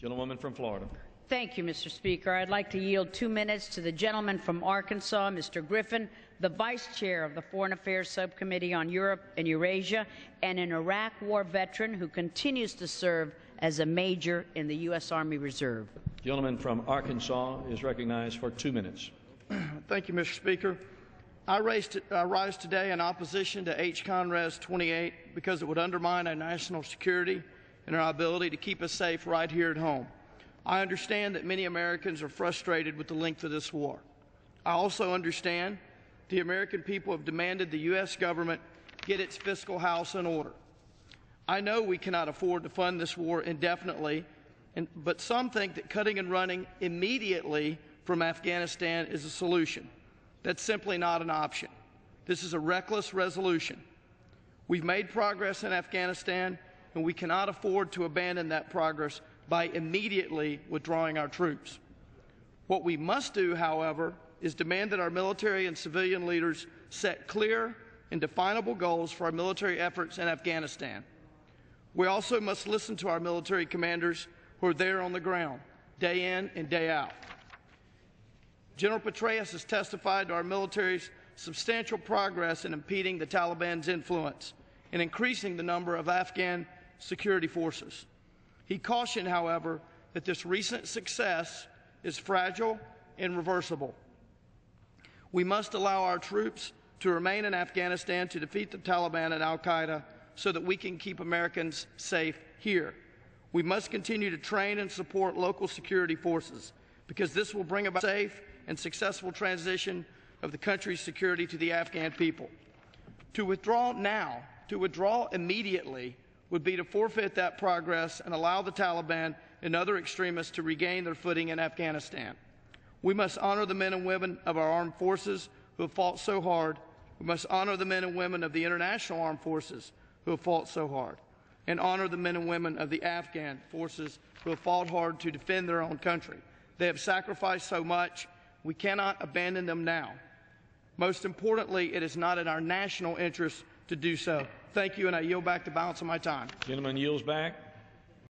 Gentlewoman from Florida. Thank you, Mr. Speaker. I'd like to yield 2 minutes to the gentleman from Arkansas, Mr. Griffin, the Vice Chair of the Foreign Affairs Subcommittee on Europe and Eurasia, and an Iraq War veteran who continues to serve as a major in the U.S. Army Reserve. Gentleman from Arkansas is recognized for 2 minutes. Thank you, Mr. Speaker. I rise today in opposition to H-Conres 28 because it would undermine our national security and our ability to keep us safe right here at home. I understand that many Americans are frustrated with the length of this war. I also understand the American people have demanded the U.S. government get its fiscal house in order. I know we cannot afford to fund this war indefinitely, but some think that cutting and running immediately from Afghanistan is a solution. That's simply not an option. This is a reckless resolution. We've made progress in Afghanistan, and we cannot afford to abandon that progress by immediately withdrawing our troops. What we must do, however, is demand that our military and civilian leaders set clear and definable goals for our military efforts in Afghanistan. We also must listen to our military commanders who are there on the ground, day in and day out. General Petraeus has testified to our military's substantial progress in impeding the Taliban's influence and increasing the number of Afghan security forces. He cautioned, however, that this recent success is fragile and reversible. We must allow our troops to remain in Afghanistan to defeat the Taliban and al-Qaeda so that we can keep Americans safe here. We must continue to train and support local security forces because this will bring about a safe and successful transition of the country's security to the Afghan people. To withdraw now, to withdraw immediately, would be to forfeit that progress and allow the Taliban and other extremists to regain their footing in Afghanistan. We must honor the men and women of our armed forces who have fought so hard. We must honor the men and women of the international armed forces who have fought so hard, and honor the men and women of the Afghan forces who have fought hard to defend their own country. They have sacrificed so much. We cannot abandon them now. Most importantly, it is not in our national interest to do so. Thank you, and I yield back the balance of my time. Gentleman yields back.